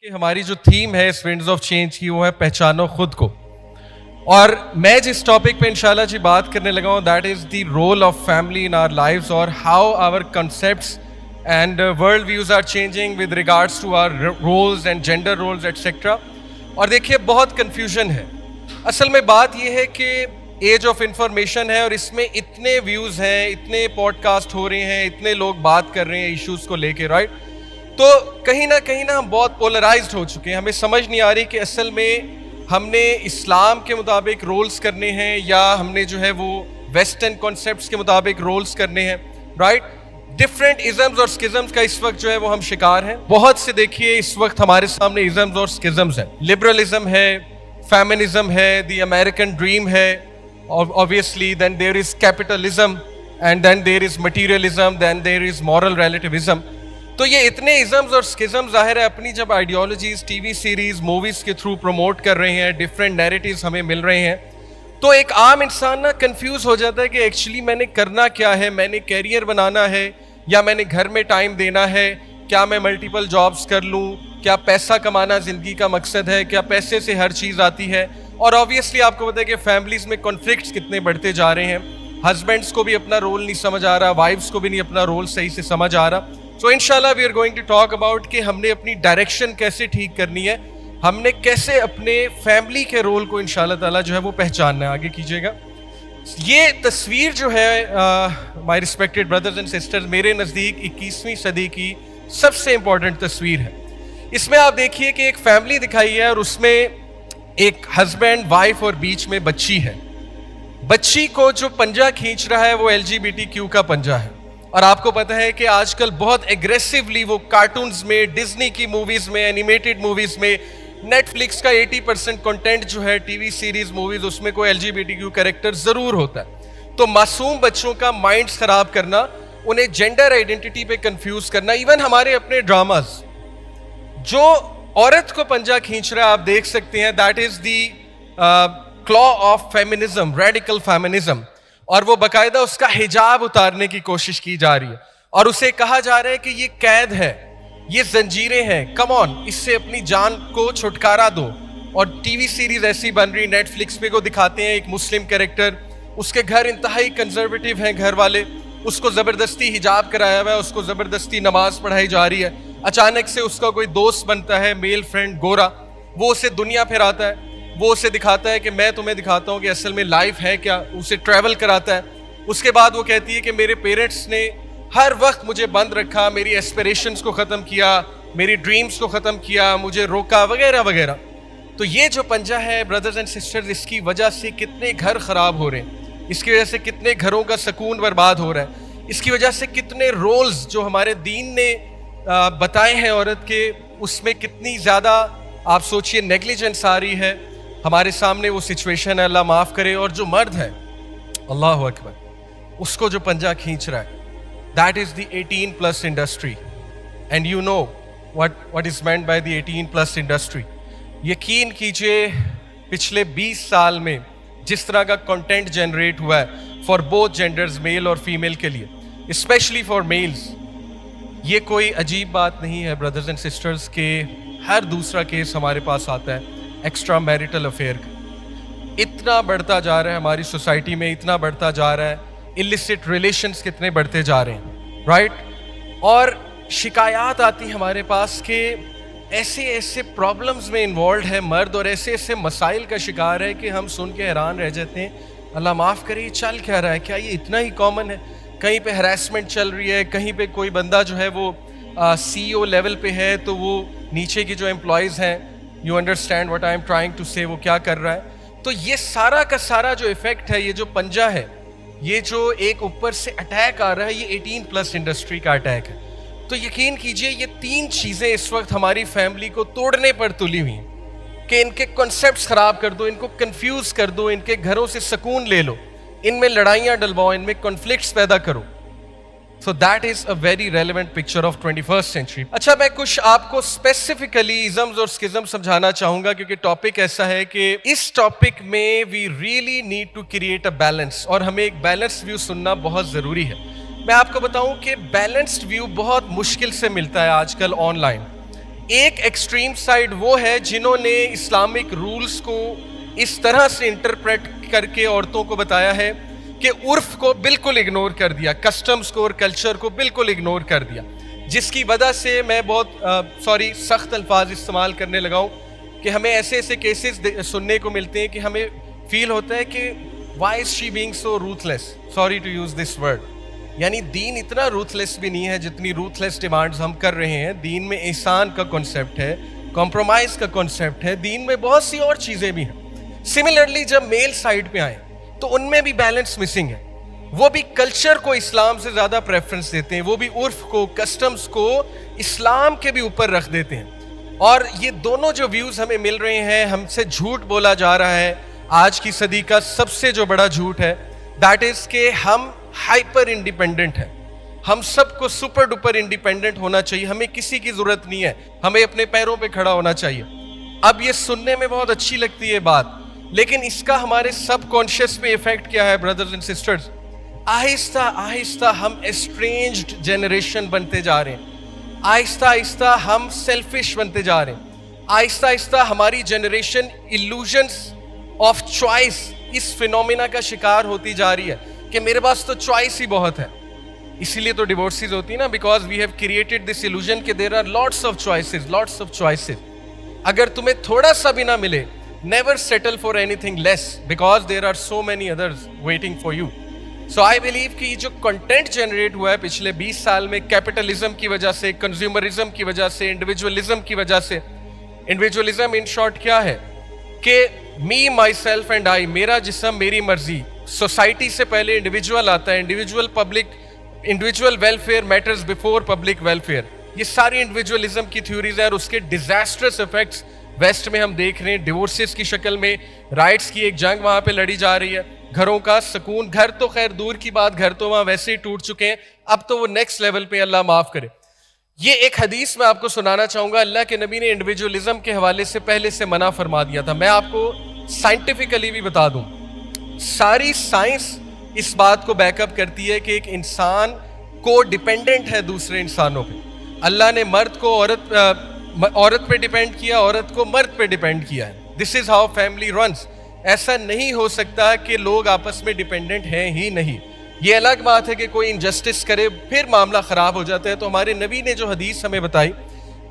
کہ ہماری جو تھیم ہے اس ونڈز آف چینج کی وہ ہے پہچانو خود کو. اور میں جس ٹاپک پہ انشاءاللہ جی بات کرنے لگا ہوں that is the role of family in our lives اور how our concepts and world views are changing with regards to our roles and gender roles etcetera. اور دیکھیے بہت کنفیوژن ہے. اصل میں بات یہ ہے کہ ایج آف انفارمیشن ہے اور اس میں اتنے ویوز ہیں, اتنے پوڈ کاسٹ ہو رہے ہیں, اتنے لوگ بات کر رہے ہیں ایشوز کو لے کے, رائٹ؟ تو کہیں نہ ہم بہت پولرائزڈ ہو چکے ہیں. ہمیں سمجھ نہیں آ رہی کہ اصل میں ہم نے اسلام کے مطابق رولز کرنے ہیں یا ہم نے جو ہے وہ ویسٹرن کانسیپٹس کے مطابق رولز کرنے ہیں, رائٹ؟ ڈفرینٹ ازمز اور اسکزمز کا اس وقت جو ہے وہ ہم شکار ہیں. بہت سے دیکھیے اس وقت ہمارے سامنے ازمز اور اسکزمز ہیں. لبرلزم ہے, فیمنزم ہے, دی امریکن ڈریم ہے, obviously then there is capitalism and then there is materialism, then there is moral relativism. تو یہ اتنے ازمز اور اسکزم ظاہر ہے اپنی جب ideologies T V series movies کے تھرو پروموٹ کر رہے ہیں, ڈفرینٹ نیریٹیوز ہمیں مل رہے ہیں, تو ایک عام انسان نا کنفیوز ہو جاتا ہے کہ ایکچولی میں نے کرنا کیا ہے. میں نے کیریئر بنانا ہے یا میں نے گھر میں ٹائم دینا ہے؟ کیا میں ملٹیپل جابس کر لوں؟ کیا پیسہ کمانا زندگی کا مقصد ہے؟ کیا پیسے سے ہر چیز آتی ہے؟ اور آبویسلی آپ کو پتہ ہے کہ فیملیز میں کانفلکٹس کتنے بڑھتے جا رہے ہیں. ہسبینڈس کو بھی اپنا رول نہیں سمجھ آ رہا, وائفس کو بھی نہیں اپنا رول صحیح سے سمجھ آ رہا. سو انشاءاللہ we are going to talk about کہ ہم نے اپنی ڈائریکشن کیسے ٹھیک کرنی ہے, ہم نے کیسے اپنے فیملی کے رول کو انشاءاللہ تعالیٰ جو ہے وہ پہچاننا ہے. آگے کیجیے گا. یہ تصویر جو ہے مائی ریسپیکٹڈ بردرز اینڈ سسٹرز, میرے نزدیک 21ویں صدی کی سب سے امپورٹنٹ تصویر ہے. اس میں آپ دیکھیے کہ ایک فیملی دکھائی ہے اور اس میں ایک ہسبینڈ وائف اور بیچ میں بچی ہے. بچی کو جو پنجہ کھینچ رہا ہے وہ LGBTQ کا پنجہ ہے. اور آپ کو پتہ ہے کہ آج کل بہت ایگریسیولی وہ کارٹونز میں, ڈزنی کی موویز میں, اینیمیٹڈ موویز میں, نیٹ فلکس کا 80% کنٹینٹ جو ہے ٹی وی سیریز موویز اس میں کوئی LGBTQ کریکٹر ضرور ہوتا ہے. تو معصوم بچوں کا مائنڈز خراب کرنا, انہیں جینڈر آئیڈینٹی پہ کنفیوز کرنا, ایون ہمارے اپنے ڈراماز جو عورت کو پنجہ کھینچ رہا ہے آپ دیکھ سکتے ہیں, دیٹ از دی کلا آف فیمنزم, ریڈیکل فیمنزم. اور وہ باقاعدہ اس کا حجاب اتارنے کی کوشش کی جا رہی ہے اور اسے کہا جا رہا ہے کہ یہ قید ہے, یہ زنجیریں ہیں, کم آن اس سے اپنی جان کو چھٹکارا دو. اور ٹی وی سیریز ایسی بن رہی, نیٹ فلکس پہ کو دکھاتے ہیں ایک مسلم کریکٹر, اس کے گھر انتہائی کنزرویٹو ہیں گھر والے, اس کو زبردستی حجاب کرایا ہوا ہے, اس کو زبردستی نماز پڑھائی جا رہی ہے. اچانک سے اس کا کوئی دوست بنتا ہے, میل فرینڈ گورا, وہ اسے دنیا پھراتا ہے, وہ اسے دکھاتا ہے کہ میں تمہیں دکھاتا ہوں کہ اصل میں لائف ہے کیا, اسے ٹریول کراتا ہے. اس کے بعد وہ کہتی ہے کہ میرے پیرنٹس نے ہر وقت مجھے بند رکھا, میری ایسپریشنز کو ختم کیا, میری ڈریمز کو ختم کیا, مجھے روکا وغیرہ وغیرہ. تو یہ جو پنجہ ہے برادرز اینڈ سسٹرز, اس کی وجہ سے کتنے گھر خراب ہو رہے ہیں, اس کی وجہ سے کتنے گھروں کا سکون برباد ہو رہا ہے, اس کی وجہ سے کتنے رولز جو ہمارے دین نے بتائے ہیں عورت کے, اس میں کتنی زیادہ آپ سوچئے نیگلیجنس آ رہی ہے. ہمارے سامنے وہ سچویشن ہے, اللہ معاف کرے. اور جو مرد ہے, اللہ اکبر, اس کو جو پنجہ کھینچ رہا ہے, that is the 18+ industry. And you know what is meant by the 18+ industry. یقین کیجئے پچھلے 20 سال میں جس طرح کا کنٹینٹ جنریٹ ہوا ہے فار بوتھ جینڈرز, میل اور فیمیل کے لیے, اسپیشلی فار میلز, یہ کوئی عجیب بات نہیں ہے بردرز اینڈ سسٹرز کہ ہر دوسرا کیس ہمارے پاس آتا ہے ایکسٹرا میریٹل افیئر کا. اتنا بڑھتا جا رہا ہے ہماری سوسائٹی میں, اتنا بڑھتا جا رہا ہے, illicit relations کتنے بڑھتے جا رہے ہیں, رائٹ؟ اور شکایات آتی ہیں ہمارے پاس کہ ایسے پرابلمز میں انوالوڈ ہے مرد اور ایسے مسائل کا شکار ہے کہ ہم سن کے حیران رہ جاتے ہیں. اللہ معاف کرے, یہ چل کیا رہا ہے؟ کیا یہ اتنا ہی کامن ہے؟ کہیں پہ ہراسمنٹ چل رہی ہے, کہیں پہ کوئی بندہ جو ہے وہ CEO لیول پہ ہے تو وہ نیچے کی جو امپلائیز ہیں, you understand what I am trying to say, وہ کیا کر رہا ہے. تو یہ سارا کا سارا جو ایفیکٹ ہے, یہ جو پنجہ ہے, یہ جو ایک اوپر سے اٹیک آ رہا ہے, یہ 18+ انڈسٹری کا اٹیک ہے. تو یقین کیجئے یہ 3 چیزیں اس وقت ہماری فیملی کو توڑنے پر تلی ہوئی ہیں کہ ان کے کنسیپٹس خراب کر دو, ان کو کنفیوز کر دو, ان کے گھروں سے سکون لے لو, ان میں لڑائیاں ڈلواؤ, ان میں کنفلکٹس پیدا کرو. So that is a very relevant picture of 21st century. اچھا, میں کچھ آپ کو اسپیسیفکلی ازمز اور اسکزم سمجھانا چاہوں گا کیونکہ ٹاپک ایسا ہے کہ اس ٹاپک میں we really need to create a balance, اور ہمیں ایک بیلنسڈ ویو سننا بہت ضروری ہے. میں آپ کو بتاؤں کہ بیلنسڈ ویو بہت مشکل سے ملتا ہے آج کل آن لائن. ایک ایکسٹریم سائڈ وہ ہے جنہوں نے اسلامک رولز کو اس طرح سے انٹرپریٹ کر کے عورتوں کو بتایا ہے کہ عرف کو بالکل اگنور کر دیا, کسٹمز کو اور کلچر کو بالکل اگنور کر دیا, جس کی وجہ سے میں بہت سخت الفاظ استعمال کرنے لگا ہوں کہ ہمیں ایسے ایسے کیسز سننے کو ملتے ہیں کہ ہمیں فیل ہوتا ہے کہ why is she being so ruthless, sorry to use this word. یعنی دین اتنا روتھلیس بھی نہیں ہے جتنی روتھلیس ڈیمانڈز ہم کر رہے ہیں. دین میں احسان کا کنسیپٹ ہے, کمپرومائز کا کنسیپٹ ہے, دین میں بہت سی اور چیزیں بھی ہیں. سملرلی جب میل سائڈ پہ آئیں تو ان میں بھی بیلنس مسنگ ہے. وہ بھی کلچر کو اسلام سے زیادہ پریفرنس دیتے ہیں, وہ بھی عرف کو, کسٹمز کو اسلام کے بھی اوپر رکھ دیتے ہیں. اور یہ دونوں جو ویوز ہمیں مل رہے ہیں, ہم سے جھوٹ بولا جا رہا ہے. آج کی صدی کا سب سے جو بڑا جھوٹ ہے دیٹ از کہ ہم ہائپر انڈیپینڈنٹ ہیں. ہم سب کو سپر ڈوپر انڈیپینڈنٹ ہونا چاہیے, ہمیں کسی کی ضرورت نہیں ہے, ہمیں اپنے پیروں پہ کھڑا ہونا چاہیے. اب یہ سننے میں بہت اچھی لگتی ہے بات, لیکن اس کا ہمارے سب کانشیس پہ ایفیکٹ کیا ہے برادرز اینڈ سسٹرز؟ آہستہ آہستہ ہم اسٹرینجڈ جنریشن بنتے جا رہے ہیں. آہستہ آہستہ ہم سیلفش بنتے جا رہے ہیں. آہستہ آہستہ ہماری جنریشن ایلوژنس آف چوائس اس فینومینا کا شکار ہوتی جا رہی ہے کہ میرے پاس تو چوائس ہی بہت ہے. اسی لیے تو ڈیورسز ہوتی ہیں نا, because we have created this illusion کہ there are lots of choices. اگر تمہیں تھوڑا سا بھی نہ ملے, never settle for anything less, because there are so many others waiting for you. So I believe کہ یہ جو کنٹینٹ جنریٹ ہوا ہے پچھلے 20 سال میں کیپٹلزم کی وجہ سے, کنزیومرزم کی وجہ سے, انڈیویجولزم کی وجہ سے. انڈیویجولزم ان شارٹ کیا ہے کہ می, مائی سیلف اینڈ آئی, میرا جسم میری مرضی. سوسائٹی سے پہلے انڈیویجول آتا ہے, individual welfare matters before public welfare. یہ ساری انڈیویجولزم کی تھیوریز ہیں اور اس کے ڈیزاسٹرس افیکٹس ویسٹ میں ہم دیکھ رہے ہیں. ڈیورسز کی شکل میں, رائٹس کی ایک جنگ وہاں پہ لڑی جا رہی ہے. گھروں کا سکون, گھر تو خیر دور کی بات, گھر تو وہاں ویسے ہی ٹوٹ چکے ہیں, اب تو وہ نیکسٹ لیول پہ, اللہ معاف کرے. یہ ایک حدیث میں آپ کو سنانا چاہوں گا. اللہ کے نبی نے انڈیویجولزم کے حوالے سے پہلے سے منع فرما دیا تھا. میں آپ کو سائنٹیفکلی بھی بتا دوں, ساری سائنس اس بات کو بیک اپ کرتی ہے کہ ایک انسان کو ڈیپینڈنٹ ہے دوسرے انسانوں پہ. اللہ نے مرد کو عورت پہ ڈیپینڈ کیا, عورت کو مرد پہ ڈیپینڈ کیا ہے. دس از ہاؤ فیملی رنس. ایسا نہیں ہو سکتا کہ لوگ آپس میں ڈیپینڈنٹ ہیں ہی نہیں. یہ الگ بات ہے کہ کوئی انجسٹس کرے پھر معاملہ خراب ہو جاتا ہے. تو ہمارے نبی نے جو حدیث ہمیں بتائی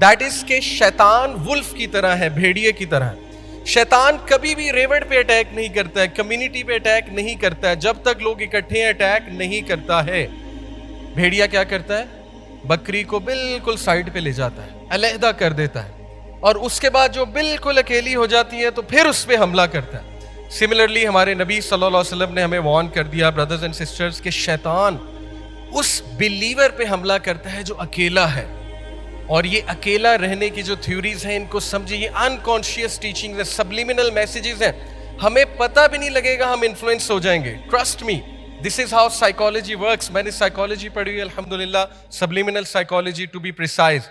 دیٹ از کہ شیطان ولف کی طرح ہے, بھیڑیے کی طرح ہے. شیطان کبھی بھی ریوڑ پہ اٹیک نہیں کرتا ہے, کمیونٹی پہ اٹیک نہیں کرتا ہے, جب تک لوگ اکٹھے ہیں اٹیک نہیں کرتا ہے. بھیڑیا کیا کرتا ہے؟ بکری کو بالکل سائڈ پہ لے جاتا ہے, علیحدہ کر دیتا ہے, اور اس کے بعد جو بالکل اکیلی ہو جاتی ہے تو پھر اس پہ حملہ کرتا ہے. سملرلی ہمارے نبی صلی اللہ علیہ وسلم نے ہمیں وارن کر دیا برادرز اینڈ سسٹرز کہ شیطان اس بلیور پہ حملہ کرتا ہے جو اکیلا ہے. اور یہ اکیلا رہنے کی جو تھیوریز ہیں ان کو سمجھے, یہ انکانشیس ٹیچنگز ہیں, سبلیمنل میسیجز ہیں, ہمیں پتہ بھی نہیں لگے گا ہم انفلوئنس ہو جائیں گے. Trust me, this is how psychology works. میں نے سائیکالوجی پڑھی ہے الحمدللہ, subliminal psychology to be precise.